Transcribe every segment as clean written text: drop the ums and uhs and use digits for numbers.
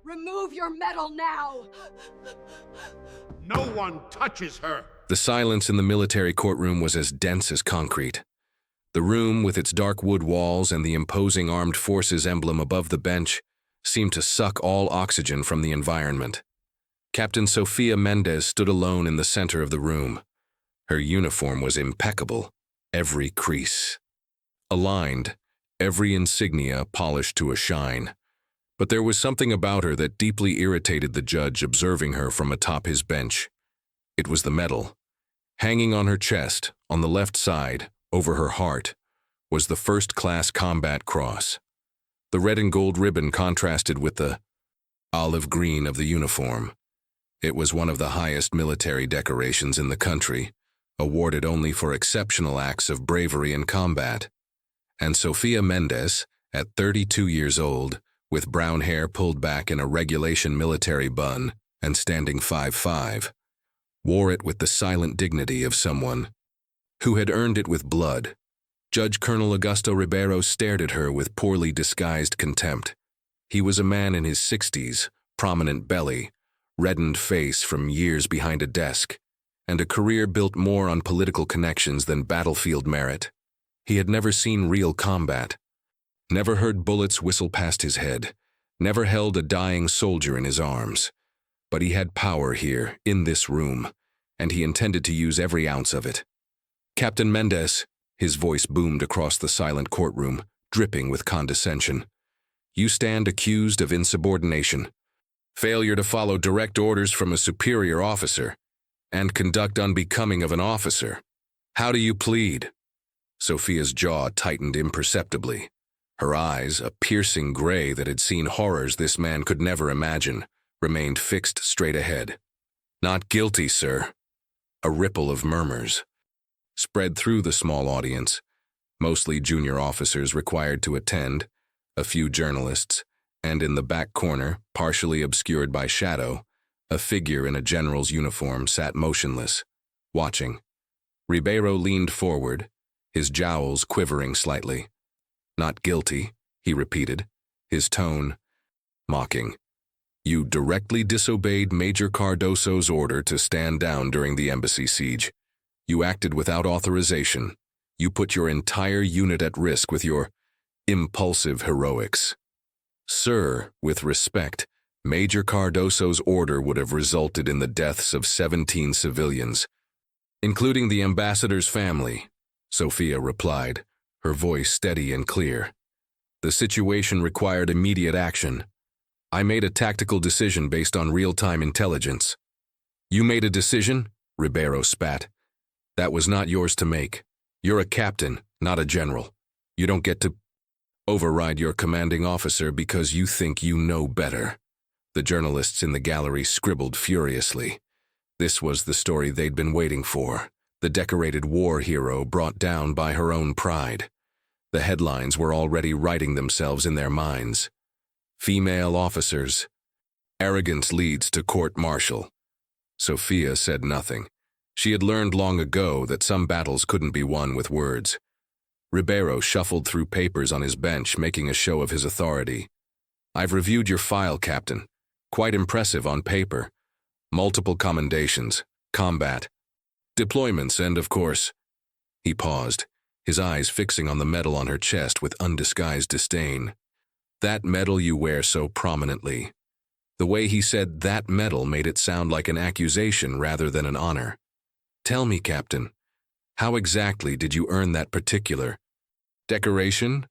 Remove your medal now! No one touches her! The silence in the military courtroom was as dense as concrete. The room, with its dark wood walls and the imposing armed forces emblem above the bench, seemed to suck all oxygen from the environment. Captain Sofia Mendez stood alone in the center of the room. Her uniform was impeccable, every crease aligned, every insignia polished to a shine. But there was something about her that deeply irritated the judge observing her from atop his bench. It was the medal. Hanging on her chest, on the left side, over her heart, was the first-class combat cross. The red and gold ribbon contrasted with the olive green of the uniform. It was one of the highest military decorations in the country, awarded only for exceptional acts of bravery in combat. And Sofia Mendez, at 32 years old, with brown hair pulled back in a regulation military bun and standing 5'5", wore it with the silent dignity of someone who had earned it with blood. Judge Colonel Augusto Ribeiro stared at her with poorly disguised contempt. He was a man in his 60s, prominent belly, reddened face from years behind a desk, and a career built more on political connections than battlefield merit. He had never seen real combat, never heard bullets whistle past his head, never held a dying soldier in his arms. But he had power here, in this room, and he intended to use every ounce of it. Captain Mendez, his voice boomed across the silent courtroom, dripping with condescension. You stand accused of insubordination, failure to follow direct orders from a superior officer, and conduct unbecoming of an officer. How do you plead? Sofia's jaw tightened imperceptibly. Her eyes, a piercing gray that had seen horrors this man could never imagine, remained fixed straight ahead. Not guilty, sir. A ripple of murmurs spread through the small audience, mostly junior officers required to attend, a few journalists, and in the back corner, partially obscured by shadow, a figure in a general's uniform sat motionless, watching. Ribeiro leaned forward, his jowls quivering slightly. Not guilty, he repeated, his tone mocking. You directly disobeyed Major Cardoso's order to stand down during the embassy siege. You acted without authorization. You put your entire unit at risk with your impulsive heroics. Sir, with respect, Major Cardoso's order would have resulted in the deaths of 17 civilians, including the ambassador's family, Sofia replied, her voice steady and clear. The situation required immediate action. I made a tactical decision based on real-time intelligence. You made a decision? Ribeiro spat. That was not yours to make. You're a captain, not a general. You don't get to override your commanding officer because you think you know better. The journalists in the gallery scribbled furiously. This was the story they'd been waiting for. The decorated war hero brought down by her own pride. The headlines were already writing themselves in their minds. Female officers. Arrogance leads to court-martial. Sofia said nothing. She had learned long ago that some battles couldn't be won with words. Ribeiro shuffled through papers on his bench, making a show of his authority. I've reviewed your file, Captain. Quite impressive on paper. Multiple commendations, combat, deployments, and of course... He paused, his eyes fixing on the medal on her chest with undisguised disdain. That medal you wear so prominently. The way he said that medal made it sound like an accusation rather than an honor. Tell me, Captain, how exactly did you earn that particular decoration?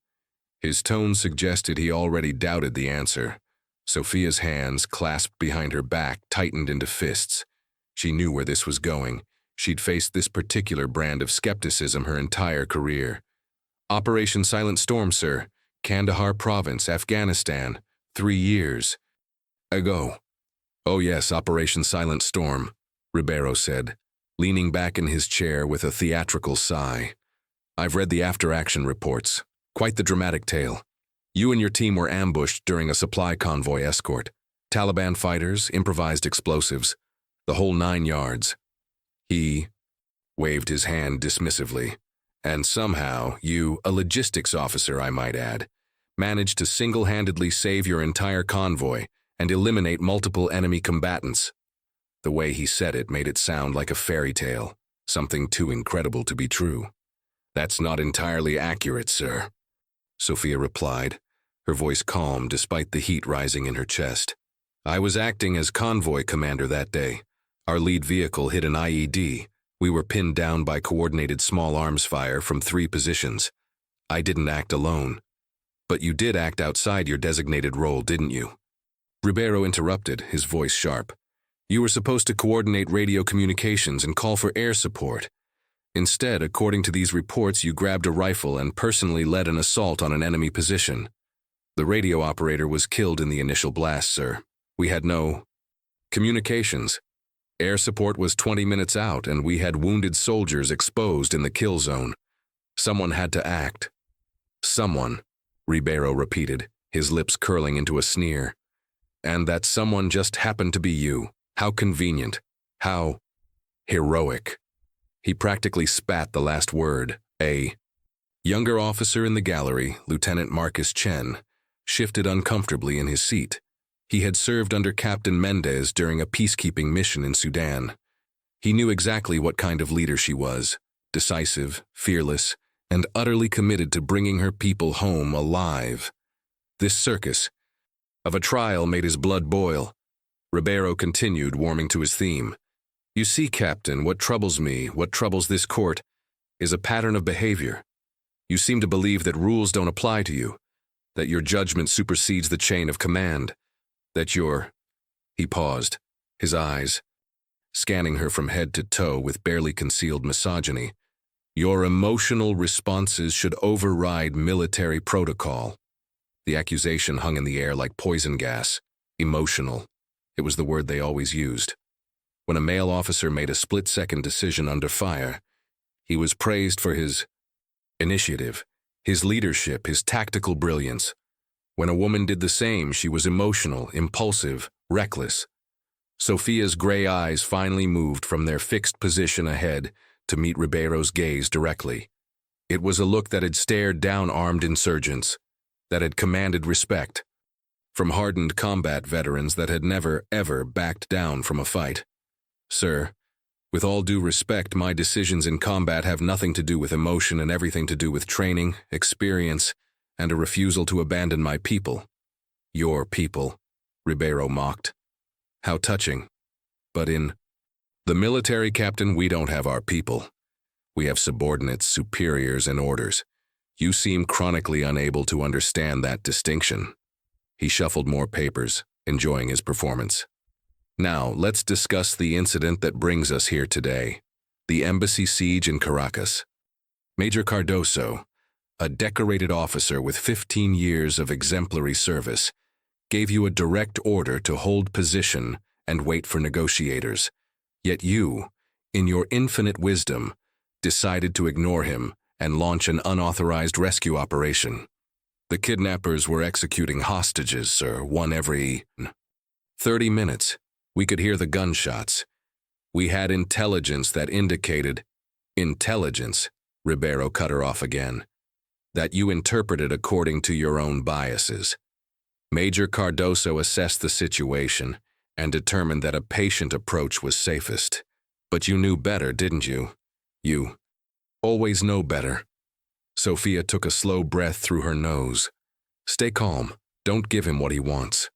His tone suggested he already doubted the answer. Sofia's hands, clasped behind her back, tightened into fists. She knew where this was going. She'd faced this particular brand of skepticism her entire career. Operation Silent Storm, sir. Kandahar Province, Afghanistan. 3 years ago. Oh yes, Operation Silent Storm, Ribeiro said, leaning back in his chair with a theatrical sigh. I've read the after-action reports. Quite the dramatic tale. You and your team were ambushed during a supply convoy escort. Taliban fighters, improvised explosives, the whole 9 yards. He waved his hand dismissively. And somehow, you, a logistics officer I might add, managed to single-handedly save your entire convoy and eliminate multiple enemy combatants. The way he said it made it sound like a fairy tale, something too incredible to be true. "That's not entirely accurate, sir," Sophia replied, her voice calm despite the heat rising in her chest. "I was acting as convoy commander that day. Our lead vehicle hit an IED. We were pinned down by coordinated small arms fire from 3 positions. I didn't act alone. But you did act outside your designated role, didn't you?" Ribeiro interrupted, his voice sharp. "You were supposed to coordinate radio communications and call for air support. Instead, according to these reports, you grabbed a rifle and personally led an assault on an enemy position. The radio operator was killed in the initial blast, sir. We had no communications. Air support was 20 minutes out, and we had wounded soldiers exposed in the kill zone. Someone had to act." "Someone," Ribeiro repeated, his lips curling into a sneer. "And that someone just happened to be you. How convenient. How heroic." He practically spat the last word. A younger officer in the gallery, Lieutenant Marcus Chen, shifted uncomfortably in his seat. He had served under Captain Mendez during a peacekeeping mission in Sudan. He knew exactly what kind of leader she was: decisive, fearless, and utterly committed to bringing her people home alive. This circus of a trial made his blood boil. Ribeiro continued, warming to his theme. "You see, Captain, what troubles me, what troubles this court, is a pattern of behavior. You seem to believe that rules don't apply to you, that your judgment supersedes the chain of command, that you're—" He paused, his eyes scanning her from head to toe with barely concealed misogyny. "Your emotional responses should override military protocol." The accusation hung in the air like poison gas. Emotional. It was the word they always used. When a male officer made a split-second decision under fire, he was praised for his initiative, his leadership, his tactical brilliance. When a woman did the same, she was emotional, impulsive, reckless. Sophia's gray eyes finally moved from their fixed position ahead to meet Ribeiro's gaze directly. It was a look that had stared down armed insurgents, that had commanded respect, from hardened combat veterans that had never, ever backed down from a fight. "Sir, with all due respect, my decisions in combat have nothing to do with emotion and everything to do with training, experience, and a refusal to abandon my people." "Your people," Ribeiro mocked. "How touching. But in the military, Captain, we don't have our people. We have subordinates, superiors, and orders. You seem chronically unable to understand that distinction." He shuffled more papers, enjoying his performance. "Now, let's discuss the incident that brings us here today, the embassy siege in Caracas. Major Cardoso, a decorated officer with 15 years of exemplary service, gave you a direct order to hold position and wait for negotiators. Yet you, in your infinite wisdom, decided to ignore him and launch an unauthorized rescue operation. The kidnappers were executing hostages, sir, one every 30 minutes. We could hear the gunshots. We had intelligence that indicated—" "Intelligence," Ribeiro cut her off again, "that you interpreted according to your own biases. Major Cardoso assessed the situation and determined that a patient approach was safest. But you knew better, didn't you? You always know better." Sophia took a slow breath through her nose. "Stay calm. Don't give him what he wants."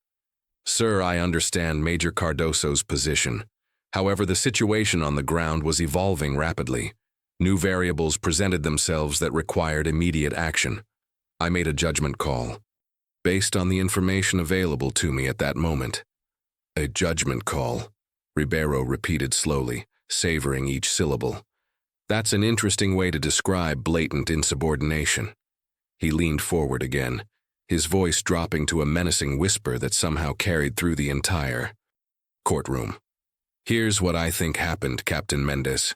"Sir, I understand Major Cardoso's position. However, the situation on the ground was evolving rapidly. New variables presented themselves that required immediate action. I made a judgment call, based on the information available to me at that moment." "A judgment call," Ribeiro repeated slowly, savoring each syllable. "That's an interesting way to describe blatant insubordination." He leaned forward again, his voice dropping to a menacing whisper that somehow carried through the entire courtroom. "Here's what I think happened, Captain Mendez.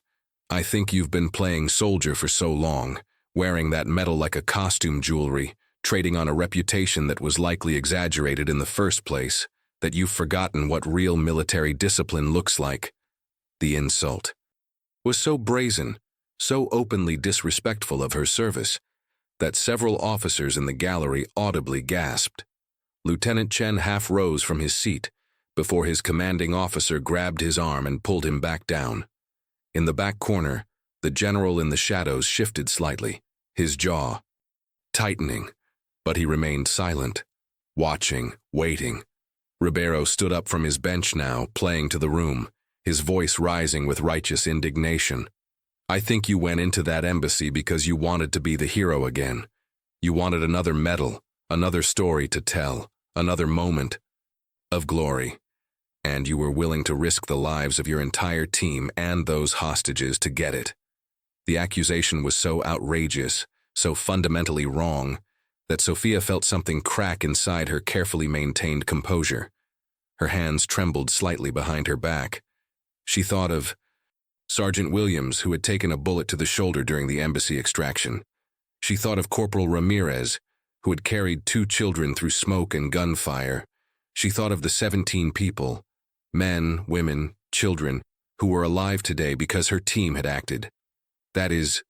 I think you've been playing soldier for so long, wearing that medal like a costume jewelry, trading on a reputation that was likely exaggerated in the first place, that you've forgotten what real military discipline looks like. The insult was so brazen, so openly disrespectful of her service, that several officers in the gallery audibly gasped. Lieutenant Chen half rose from his seat before his commanding officer grabbed his arm and pulled him back down. In the back corner, the general in the shadows shifted slightly, his jaw tightening, but he remained silent, watching, waiting. Ribeiro stood up from his bench now, playing to the room, his voice rising with righteous indignation. I think you went into that embassy because you wanted to be the hero again. You wanted another medal, another story to tell, another moment of glory. And you were willing to risk the lives of your entire team and those hostages to get it. The accusation was so outrageous, so fundamentally wrong, that Sophia felt something crack inside her carefully maintained composure. Her hands trembled slightly behind her back. She thought of Sergeant Williams, who had taken a bullet to the shoulder during the embassy extraction. She thought of Corporal Ramirez, who had carried 2 children through smoke and gunfire. She thought of the 17 people, men, women, children, who were alive today because her team had acted. That is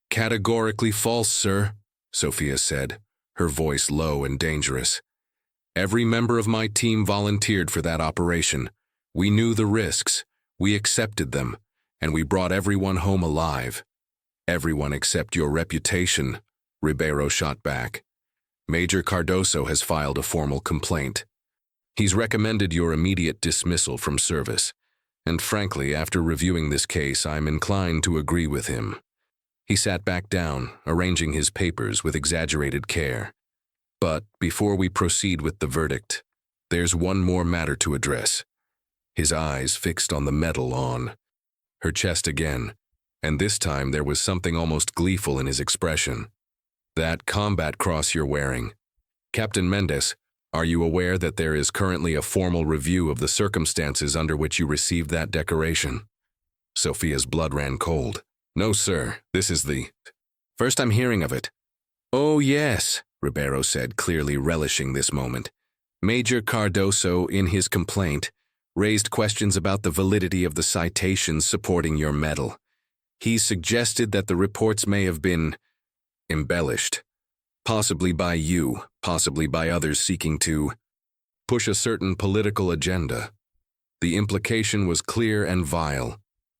categorically false, sir, Sophia said, her voice low and dangerous. Every member of my team volunteered for that operation. We knew the risks, we accepted them, and we brought everyone home alive. Everyone except your reputation, Ribeiro shot back. Major Cardoso has filed a formal complaint. He's recommended your immediate dismissal from service, and frankly, after reviewing this case, I'm inclined to agree with him. He sat back down, arranging his papers with exaggerated care. But before we proceed with the verdict, there's one more matter to address. His eyes fixed on the medal on her chest again, and this time there was something almost gleeful in his expression. That combat cross you're wearing. Captain Mendez, are you aware that there is currently a formal review of the circumstances under which you received that decoration? Sophia's blood ran cold. No, sir, this is the first I'm hearing of it. Oh, yes, Ribeiro said, clearly relishing this moment. Major Cardoso, in his complaint, raised questions about the validity of the citations supporting your medal. He suggested that the reports may have been embellished, possibly by you, possibly by others seeking to push a certain political agenda. The implication was clear and vile.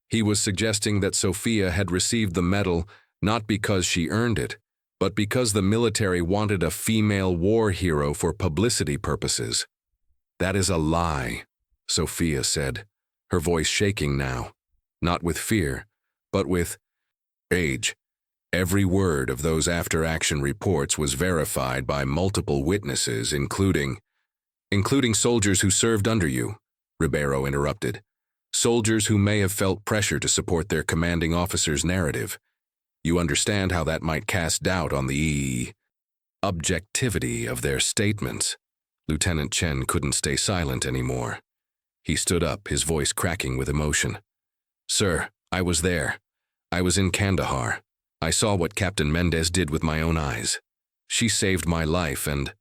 He was suggesting that Sophia had received the medal not because she earned it, but because the military wanted a female war hero for publicity purposes. That is a lie, Sophia said, her voice shaking now, not with fear, but with rage. Every word of those after-action reports was verified by multiple witnesses, including soldiers who served under you, Ribeiro interrupted. Soldiers who may have felt pressure to support their commanding officer's narrative. You understand how that might cast doubt on the objectivity of their statements. Lieutenant Chen couldn't stay silent anymore. He stood up, his voice cracking with emotion. Sir, I was there. I was in Kandahar. I saw what Captain Mendez did with my own eyes. She saved my life and…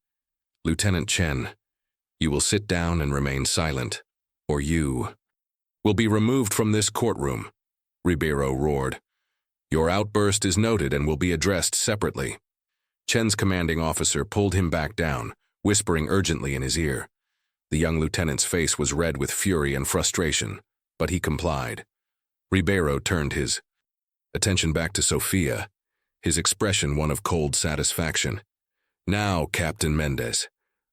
Lieutenant Chen, you will sit down and remain silent, or you will be removed from this courtroom, Ribeiro roared. Your outburst is noted and will be addressed separately. Chen's commanding officer pulled him back down, whispering urgently in his ear. The young lieutenant's face was red with fury and frustration, but he complied. Ribeiro turned his attention back to Sophia, his expression one of cold satisfaction. Now, Captain Mendez,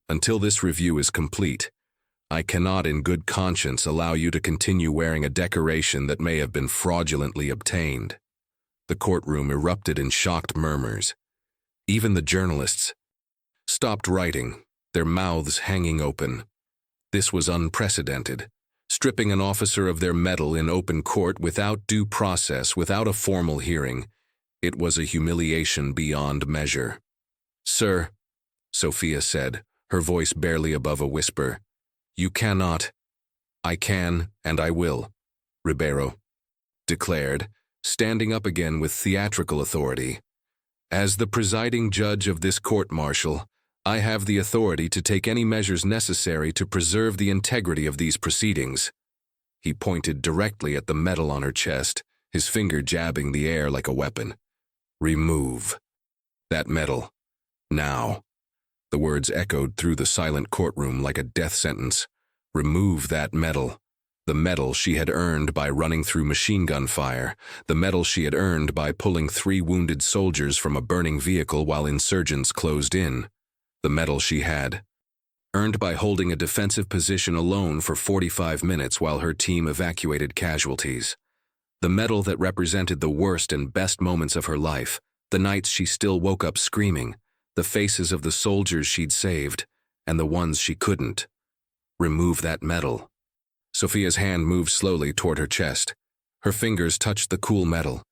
until this review is complete, I cannot in good conscience allow you to continue wearing a decoration that may have been fraudulently obtained. The courtroom erupted in shocked murmurs. Even the journalists stopped writing, their mouths hanging open. This was unprecedented. Stripping an officer of their medal in open court without due process, without a formal hearing. It was a humiliation beyond measure. Sir, Sophia said, her voice barely above a whisper, you cannot. I can, and I will, Ribeiro declared, standing up again with theatrical authority. As the presiding judge of this court-martial, I have the authority to take any measures necessary to preserve the integrity of these proceedings. He pointed directly at the medal on her chest, his finger jabbing the air like a weapon. Remove that medal. Now. The words echoed through the silent courtroom like a death sentence. Remove that medal. The medal she had earned by running through machine gun fire. The medal she had earned by pulling 3 wounded soldiers from a burning vehicle while insurgents closed in. The medal she had earned by holding a defensive position alone for 45 minutes while her team evacuated casualties. The medal that represented the worst and best moments of her life, the nights she still woke up screaming, the faces of the soldiers she'd saved, and the ones she couldn't. Remove that medal. Sophia's hand moved slowly toward her chest. Her fingers touched the cool metal.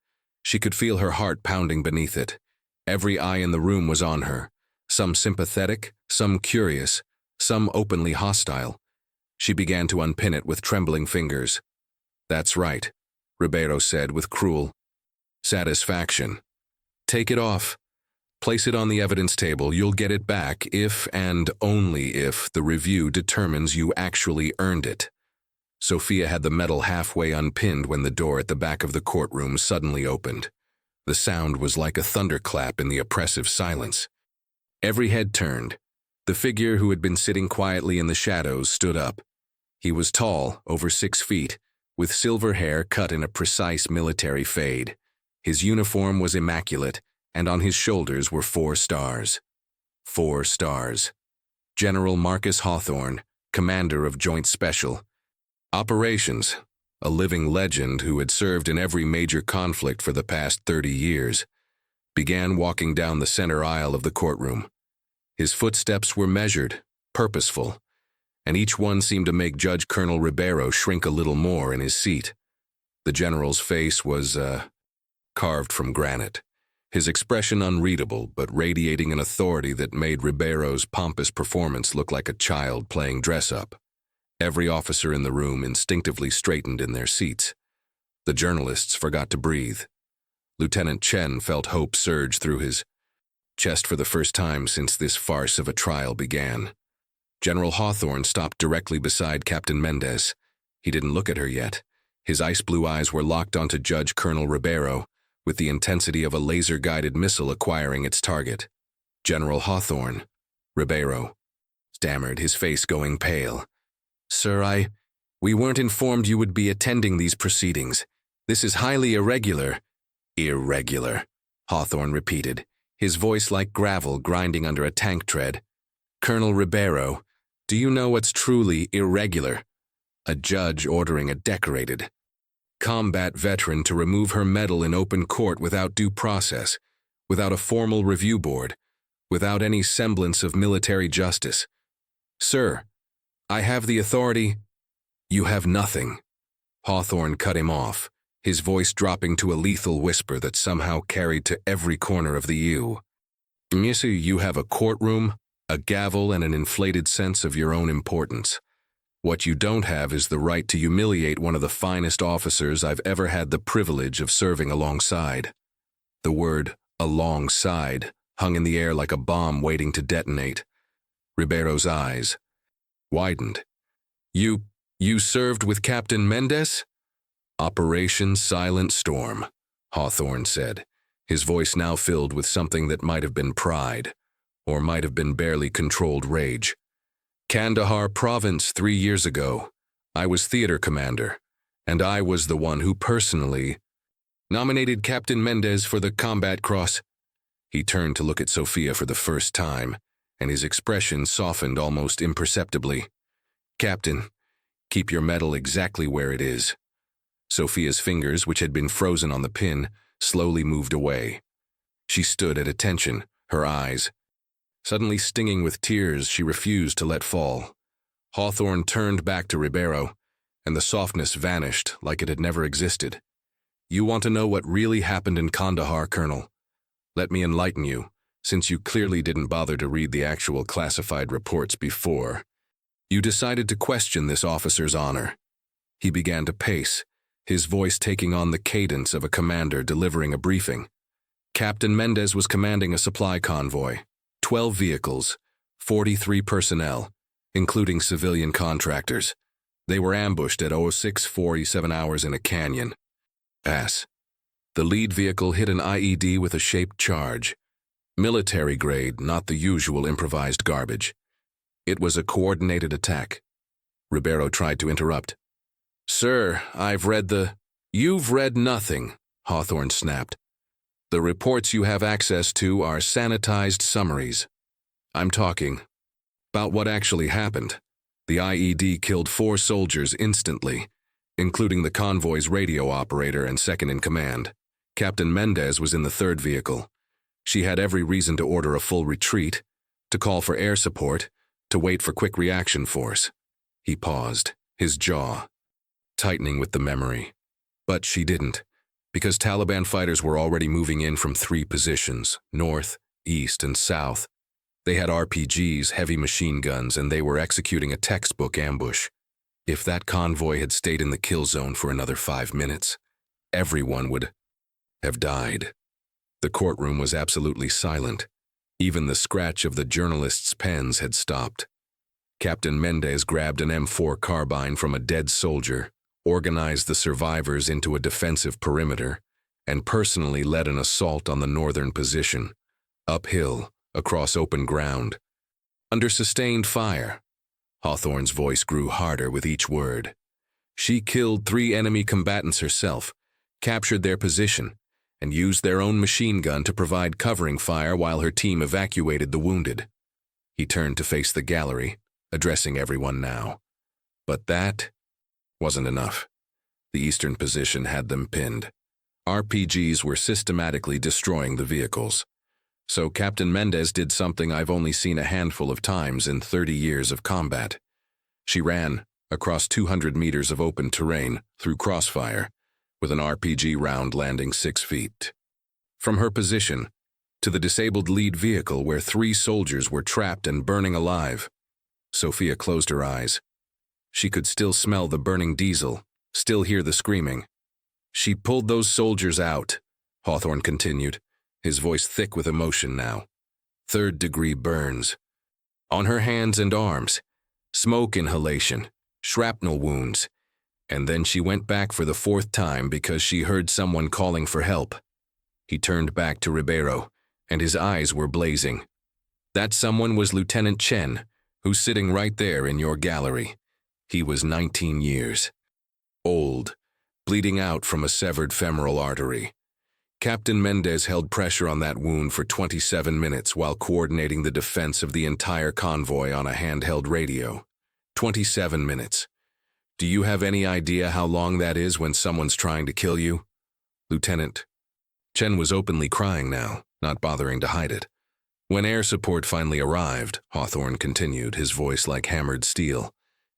She could feel her heart pounding beneath it. Every eye in the room was on her, some sympathetic, some curious, some openly hostile. She began to unpin it with trembling fingers. "That's right," Ribeiro said with cruel satisfaction. "Take it off. Place it on the evidence table. You'll get it back if and only if the review determines you actually earned it." Sophia had the medal halfway unpinned when the door at the back of the courtroom suddenly opened. The sound was like a thunderclap in the oppressive silence. Every head turned. The figure who had been sitting quietly in the shadows stood up. He was tall, over 6 feet, with silver hair cut in a precise military fade. His uniform was immaculate, and on his shoulders were 4 stars. 4 stars. General Marcus Hawthorne, commander of Joint Special Operations, a living legend who had served in every major conflict for the past 30 years, began walking down the center aisle of the courtroom. His footsteps were measured, purposeful, and each one seemed to make Judge Colonel Ribeiro shrink a little more in his seat. The general's face was, carved from granite, his expression unreadable but radiating an authority that made Ribeiro's pompous performance look like a child playing dress-up. Every officer in the room instinctively straightened in their seats. The journalists forgot to breathe. Lieutenant Chen felt hope surge through his chest for the first time since this farce of a trial began. General Hawthorne stopped directly beside Captain Mendez. He didn't look at her yet. His ice-blue eyes were locked onto Judge Colonel Ribeiro, with the intensity of a laser-guided missile acquiring its target. "General Hawthorne," Ribeiro stammered, his face going pale. "Sir, we weren't informed you would be attending these proceedings. This is highly irregular." "Irregular," Hawthorne repeated, his voice like gravel grinding under a tank tread. "Colonel Ribeiro, do you know what's truly irregular? A judge ordering a decorated combat veteran to remove her medal in open court without due process, without a formal review board, without any semblance of military justice. Sir, I have the authority." "You have nothing." Hawthorne cut him off, his voice dropping to a lethal whisper that somehow carried to every corner of the U. "Monsieur, you have a courtroom, a gavel, and an inflated sense of your own importance. What you don't have is the right to humiliate one of the finest officers I've ever had the privilege of serving alongside." The word "alongside" hung in the air like a bomb waiting to detonate. Ribeiro's eyes widened. You served with Captain Mendez?" "Operation Silent Storm," Hawthorne said, his voice now filled with something that might have been pride, or might have been barely controlled rage. "Kandahar Province 3 years ago. I was theater commander, and I was the one who personally nominated Captain Mendez for the Combat Cross." He turned to look at Sophia for the first time, and his expression softened almost imperceptibly. "Captain, keep your medal exactly where it is." Sophia's fingers, which had been frozen on the pin, slowly moved away. She stood at attention, her eyes suddenly stinging with tears she refused to let fall. Hawthorne turned back to Ribeiro, and the softness vanished like it had never existed. "You want to know what really happened in Kandahar, Colonel? Let me enlighten you, since you clearly didn't bother to read the actual classified reports before. You decided to question this officer's honor." He began to pace, his voice taking on the cadence of a commander delivering a briefing. "Captain Mendez was commanding a supply convoy, 12 vehicles, 43 personnel, including civilian contractors. They were ambushed at 06:47 hours in a canyon. Pass. The lead vehicle hit an IED with a shaped charge. Military grade, not the usual improvised garbage. It was a coordinated attack. Ribeiro tried to interrupt. "Sir, I've read the—" "You've read nothing," Hawthorne snapped. "The reports you have access to are sanitized summaries. I'm talking about what actually happened. The IED killed 4 soldiers instantly, including the convoy's radio operator and second-in-command. Captain Mendez was in the 3rd vehicle. She had every reason to order a full retreat, to call for air support, to wait for quick reaction force." He paused, his jaw tightening with the memory. But she didn't, because Taliban fighters were already moving in from 3 positions, north, east, and south. They had RPGs, heavy machine guns, and they were executing a textbook ambush. If that convoy had stayed in the kill zone for another 5 minutes, everyone would have died. The courtroom was absolutely silent. Even the scratch of the journalists' pens had stopped. Captain Mendez grabbed an M4 carbine from a dead soldier, organized the survivors into a defensive perimeter, and personally led an assault on the northern position, uphill, across open ground. Under sustained fire, Hawthorne's voice grew harder with each word. She killed 3 enemy combatants herself, captured their position, and used their own machine gun to provide covering fire while her team evacuated the wounded. He turned to face the gallery, addressing everyone now. But that wasn't enough. The eastern position had them pinned. RPGs were systematically destroying the vehicles. So Captain Mendez did something I've only seen a handful of times in 30 years of combat. She ran across 200 meters of open terrain through crossfire, with an RPG round landing 6 feet. From her position to the disabled lead vehicle where 3 soldiers were trapped and burning alive. Sophia closed her eyes. She could still smell the burning diesel, still hear the screaming. "She pulled those soldiers out," Hawthorne continued, his voice thick with emotion now. "Third-degree burns. On her hands and arms, smoke inhalation, shrapnel wounds. And then she went back for the 4th time because she heard someone calling for help." He turned back to Ribeiro, and his eyes were blazing. "That someone was Lieutenant Chen, who's sitting right there in your gallery. He was 19 years. Old, bleeding out from a severed femoral artery. Captain Mendez held pressure on that wound for 27 minutes while coordinating the defense of the entire convoy on a handheld radio. 27 minutes. Do you have any idea how long that is when someone's trying to kill you?" Lieutenant Chen was openly crying now, not bothering to hide it. "When air support finally arrived," Hawthorne continued, his voice like hammered steel,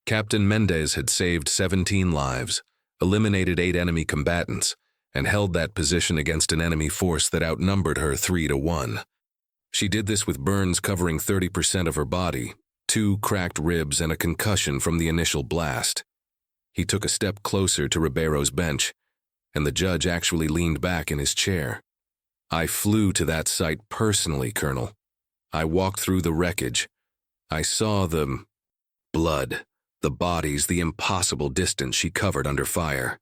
"Captain Mendez had saved 17 lives, eliminated 8 enemy combatants, and held that position against an enemy force that outnumbered her 3-1. She did this with burns covering 30% of her body, 2 cracked ribs, and a concussion from the initial blast." He took a step closer to Ribeiro's bench, and the judge actually leaned back in his chair. "I flew to that site personally, Colonel. I walked through the wreckage. I saw the blood, the bodies, the impossible distance she covered under fire.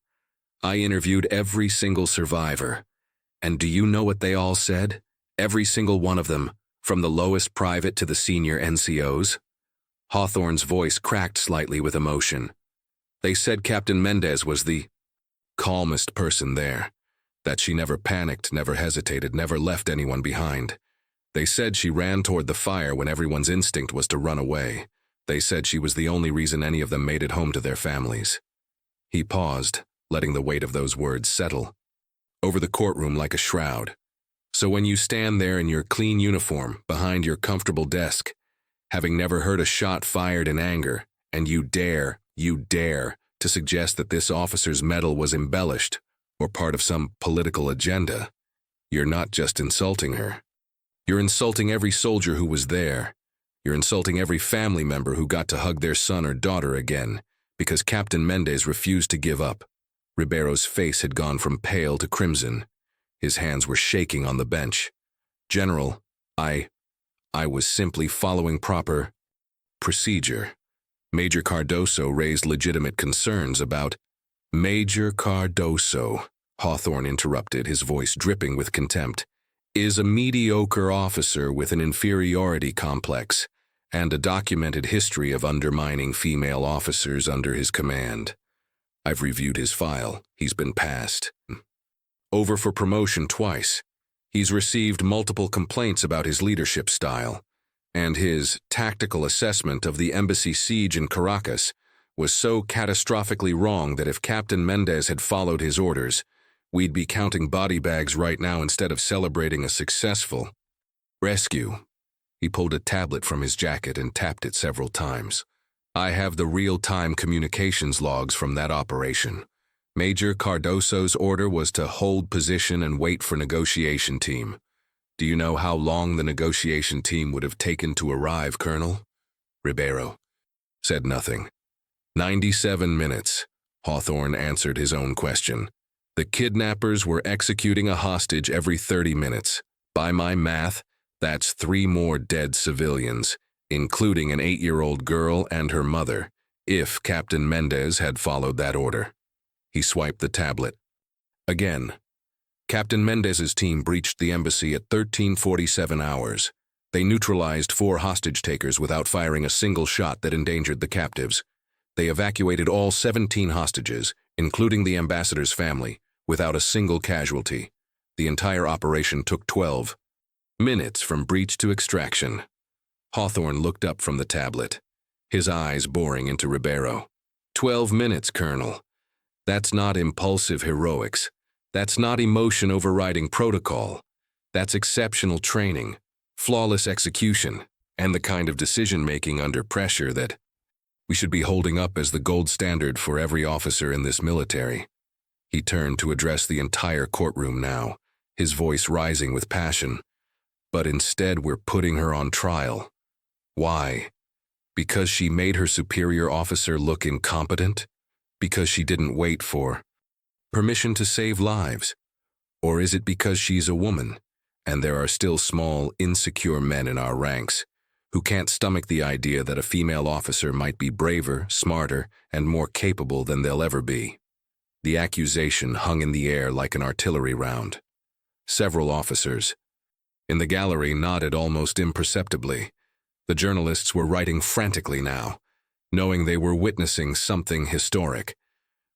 I interviewed every single survivor. And do you know what they all said? Every single one of them, from the lowest private to the senior NCOs." Hawthorne's voice cracked slightly with emotion. "They said Captain Mendez was the calmest person there, that she never panicked, never hesitated, never left anyone behind. They said she ran toward the fire when everyone's instinct was to run away. They said she was the only reason any of them made it home to their families." He paused, letting the weight of those words settle over the courtroom like a shroud. "So when you stand there in your clean uniform, behind your comfortable desk, having never heard a shot fired in anger, and you dare to suggest that this officer's medal was embellished or part of some political agenda, you're not just insulting her. You're insulting every soldier who was there. You're insulting every family member who got to hug their son or daughter again because Captain Mendez refused to give up." Ribeiro's face had gone from pale to crimson. His hands were shaking on the bench. "General, I was simply following proper procedure. Major Cardoso raised legitimate concerns about—" "Major Cardoso," Hawthorne interrupted, his voice dripping with contempt. is a mediocre officer with an inferiority complex and a documented history of undermining female officers under his command. I've reviewed his file. He's been passed. Over for promotion twice. He's received multiple complaints about his leadership style, and his tactical assessment of the embassy siege in Caracas was so catastrophically wrong that if Captain Mendez had followed his orders, we'd be counting body bags right now instead of celebrating a successful rescue. He pulled a tablet from his jacket and tapped it several times. I have the real-time communications logs from that operation. Major Cardoso's order was to hold position and wait for negotiation team. Do you know how long the negotiation team would have taken to arrive, Colonel? Ribeiro said nothing. 97 minutes. Hawthorne answered his own question. The kidnappers were executing a hostage every 30 minutes. By my math, that's 3 more dead civilians, including an 8-year-old girl and her mother, if Captain Mendez had followed that order. He swiped the tablet. Again. Captain Mendez's team breached the embassy at 13:47 hours. They neutralized 4 hostage-takers without firing a single shot that endangered the captives. They evacuated all 17 hostages, including the ambassador's family, without a single casualty. The entire operation took 12 minutes from breach to extraction. Hawthorne looked up from the tablet, his eyes boring into Ribeiro. 12 minutes, Colonel. That's not impulsive heroics. That's not emotion overriding protocol. That's exceptional training, flawless execution, and the kind of decision-making under pressure that we should be holding up as the gold standard for every officer in this military. He turned to address the entire courtroom now, his voice rising with passion. But instead we're putting her on trial. Why? Because she made her superior officer look incompetent? Because she didn't wait for permission to save lives? Or is it because she's a woman, and there are still small, insecure men in our ranks who can't stomach the idea that a female officer might be braver, smarter, and more capable than they'll ever be? The accusation hung in the air like an artillery round. Several officers in the gallery nodded almost imperceptibly. The journalists were writing frantically now, knowing they were witnessing something historic.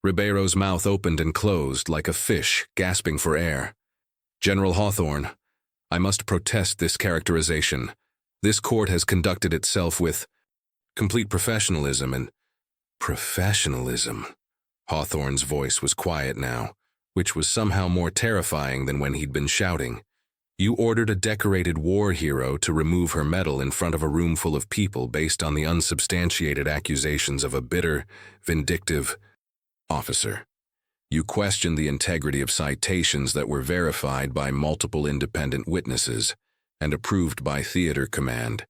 Ribeiro's mouth opened and closed like a fish gasping for air. General Hawthorne, I must protest this characterization. This court has conducted itself with complete professionalism and professionalism. Hawthorne's voice was quiet now, which was somehow more terrifying than when he'd been shouting. You ordered a decorated war hero to remove her medal in front of a room full of people based on the unsubstantiated accusations of a bitter, vindictive officer. You questioned the integrity of citations that were verified by multiple independent witnesses and approved by theater command.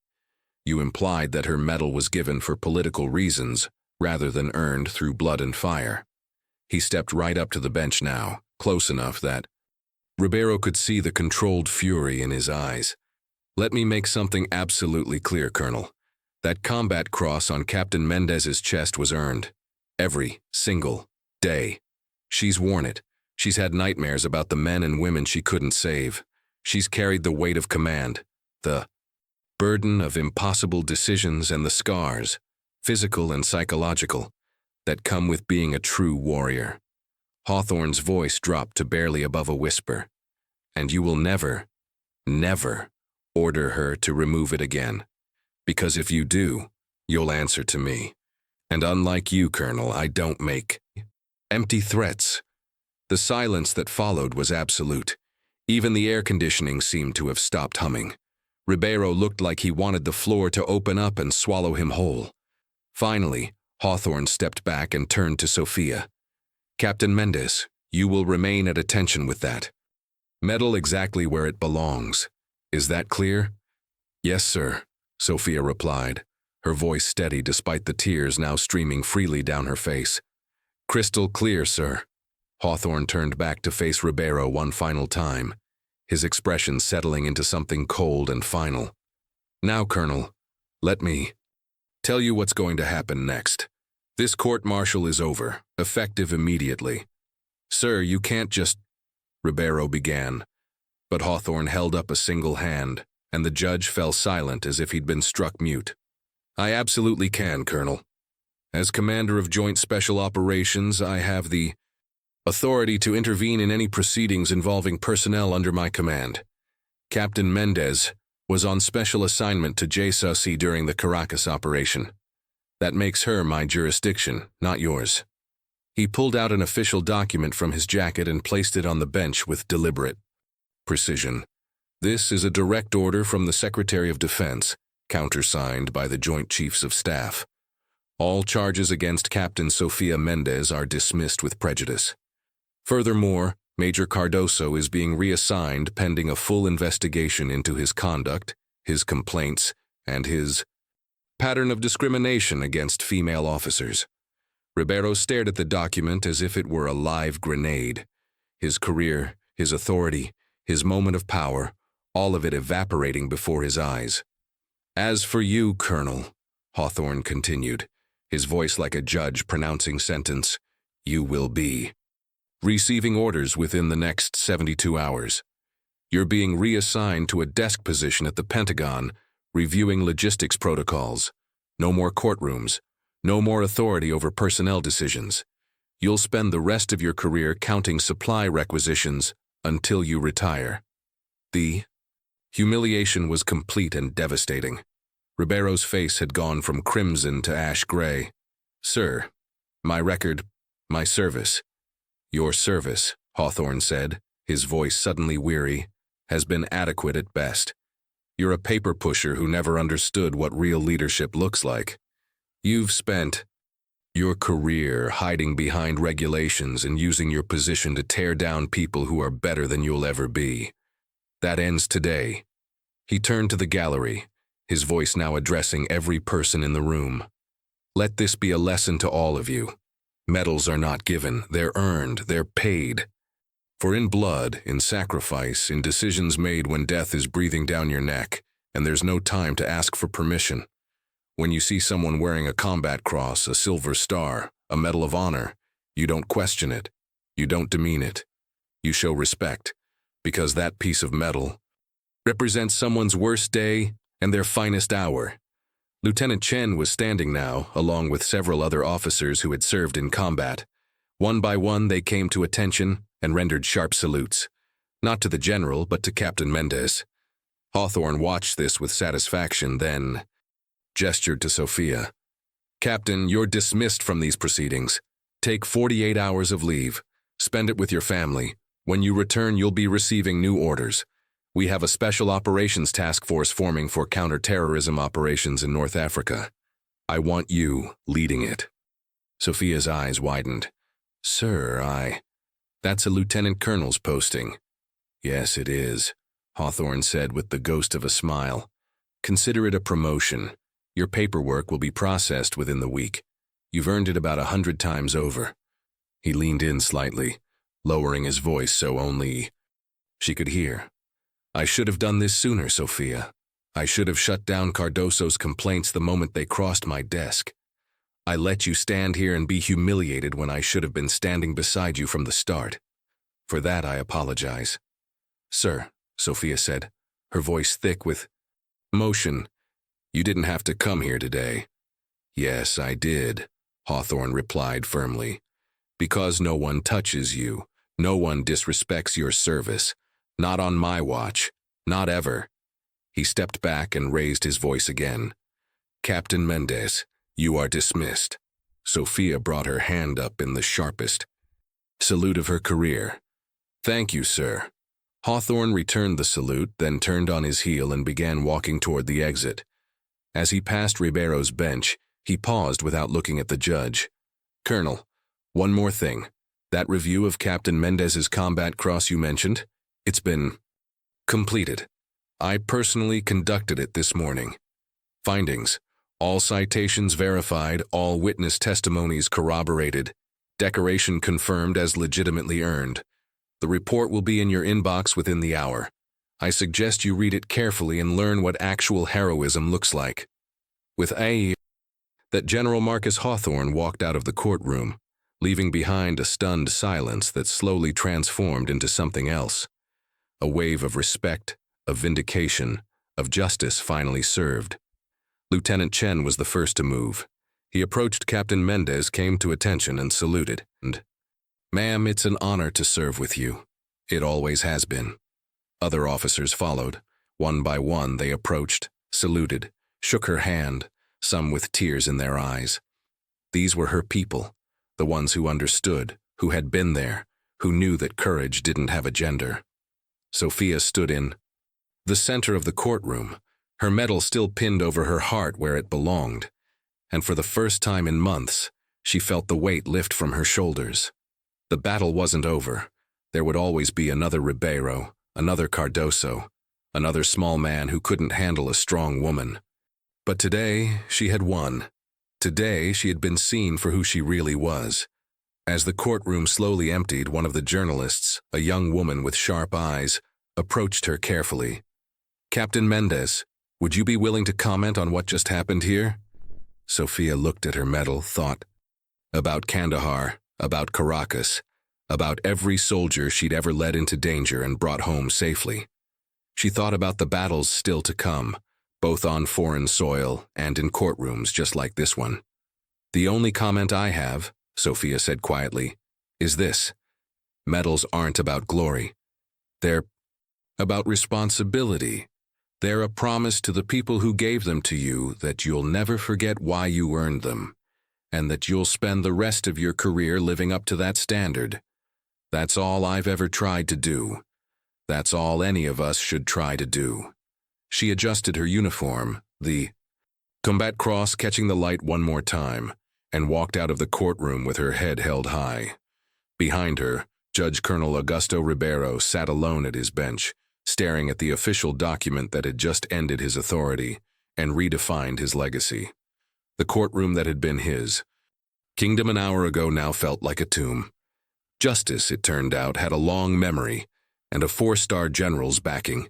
You implied that her medal was given for political reasons rather than earned through blood and fire. He stepped right up to the bench now, close enough that Ribeiro could see the controlled fury in his eyes. Let me make something absolutely clear, Colonel. That combat cross on Captain Mendez's chest was earned. Every single day. She's worn it. She's had nightmares about the men and women she couldn't save. She's carried the weight of command, the burden of impossible decisions and the scars, physical and psychological, that come with being a true warrior. Hawthorne's voice dropped to barely above a whisper. And you will never, never order her to remove it again. Because if you do, you'll answer to me. And unlike you, Colonel, I don't make empty threats. The silence that followed was absolute. Even the air conditioning seemed to have stopped humming. Ribeiro looked like he wanted the floor to open up and swallow him whole. Finally, Hawthorne stepped back and turned to Sophia. Captain Mendez, you will remain at attention with that. Medal exactly where it belongs. Is that clear? Yes, sir, Sophia replied, her voice steady despite the tears now streaming freely down her face. Crystal clear, sir. Hawthorne turned back to face Ribeiro one final time, his expression settling into something cold and final. Now, Colonel, let me tell you what's going to happen next. This court-martial is over, effective immediately. Sir, you can't just... Ribeiro began, But Hawthorne held up a single hand, and the judge fell silent as if he'd been struck mute. I absolutely can, Colonel. As Commander of Joint Special Operations, I have the authority to intervene in any proceedings involving personnel under my command. Captain Mendez was on special assignment to JSUC during the Caracas operation. That makes her my jurisdiction, not yours. He pulled out an official document from his jacket and placed it on the bench with deliberate precision. This is a direct order from the Secretary of Defense, countersigned by the Joint Chiefs of Staff. All charges against Captain Sofia Mendez are dismissed with prejudice. Furthermore, Major Cardoso is being reassigned pending a full investigation into his conduct, his complaints, and his pattern of discrimination against female officers. Ribeiro stared at the document as if it were a live grenade. His career, his authority, his moment of power, all of it evaporating before his eyes. As for you, Colonel, Hawthorne continued, his voice like a judge pronouncing sentence, you will be receiving orders within the next 72 hours. You're being reassigned to a desk position at the Pentagon, reviewing logistics protocols. No more courtrooms. No more authority over personnel decisions. You'll spend the rest of your career counting supply requisitions until you retire. The humiliation was complete and devastating. Ribeiro's face had gone from crimson to ash gray. Sir, my record, my service. Your service, Hawthorne said, his voice suddenly weary, has been adequate at best. You're a paper pusher who never understood what real leadership looks like. You've spent your career hiding behind regulations and using your position to tear down people who are better than you'll ever be. That ends today. He turned to the gallery, his voice now addressing every person in the room. Let this be a lesson to all of you. Medals are not given, they're earned, they're paid. For in blood, in sacrifice, in decisions made when death is breathing down your neck, and there's no time to ask for permission. When you see someone wearing a combat cross, a silver star, a medal of honor, you don't question it, you don't demean it. You show respect, because that piece of metal represents someone's worst day and their finest hour. Lieutenant Chen was standing now, along with several other officers who had served in combat. One by one they came to attention and rendered sharp salutes, not to the general but to Captain Mendez. Hawthorne watched this with satisfaction, then gestured to Sophia. Captain, you're dismissed from these proceedings. Take 48 hours of leave. Spend it with your family. When you return, you'll be receiving new orders. We have a special operations task force forming for counter-terrorism operations in North Africa. I want you leading it. Sophia's eyes widened. Sir, That's a lieutenant colonel's posting. Yes, it is, Hawthorne said with the ghost of a smile. Consider it a promotion. Your paperwork will be processed within the week. You've earned it about 100 times over. He leaned in slightly, lowering his voice so only she could hear. I should have done this sooner, Sophia. I should have shut down Cardoso's complaints the moment they crossed my desk. I let you stand here and be humiliated when I should have been standing beside you from the start. For that I apologize. Sir, Sophia said, her voice thick with emotion, you didn't have to come here today. Yes, I did, Hawthorne replied firmly. Because no one touches you, no one disrespects your service. Not on my watch, not ever. He stepped back and raised his voice again. Captain Mendez, you are dismissed. Sophia brought her hand up in the sharpest salute of her career. Thank you, sir. Hawthorne returned the salute, then turned on his heel and began walking toward the exit. As he passed Ribeiro's bench, he paused without looking at the judge. Colonel, one more thing. That review of Captain Mendez's combat cross you mentioned? It's been completed. I personally conducted it this morning. Findings: all citations verified, all witness testimonies corroborated, decoration confirmed as legitimately earned. The report will be in your inbox within the hour. I suggest you read it carefully and learn what actual heroism looks like. With that General Marcus Hawthorne walked out of the courtroom, leaving behind a stunned silence that slowly transformed into something else. A wave of respect, of vindication, of justice finally served. Lieutenant Chen was the first to move. He approached Captain Mendez, came to attention, and saluted. And, "Ma'am, it's an honor to serve with you. It always has been." Other officers followed. One by one they approached, saluted, shook her hand, some with tears in their eyes. These were her people, the ones who understood, who had been there, who knew that courage didn't have a gender. Sophia stood in the center of the courtroom, her medal still pinned over her heart where it belonged, and for the first time in months, she felt the weight lift from her shoulders. The battle wasn't over. There would always be another Ribeiro, another Cardoso, another small man who couldn't handle a strong woman. But today, she had won. Today, she had been seen for who she really was. As the courtroom slowly emptied, one of the journalists, a young woman with sharp eyes, approached her carefully. "Captain Mendez, would you be willing to comment on what just happened here?" Sophia looked at her medal, thought about Kandahar, about Caracas, about every soldier she'd ever led into danger and brought home safely. She thought about the battles still to come, both on foreign soil and in courtrooms just like this one. "The only comment I have," Sophia said quietly, "is this. Medals aren't about glory. They're about responsibility. They're a promise to the people who gave them to you that you'll never forget why you earned them, and that you'll spend the rest of your career living up to that standard. That's all I've ever tried to do. That's all any of us should try to do." She adjusted her uniform, the combat cross catching the light one more time, and walked out of the courtroom with her head held high. Behind her, Judge Colonel Augusto Ribeiro sat alone at his bench, staring at the official document that had just ended his authority and redefined his legacy. The courtroom that had been his kingdom an hour ago now felt like a tomb. Justice, it turned out, had a long memory and a 4-star general's backing.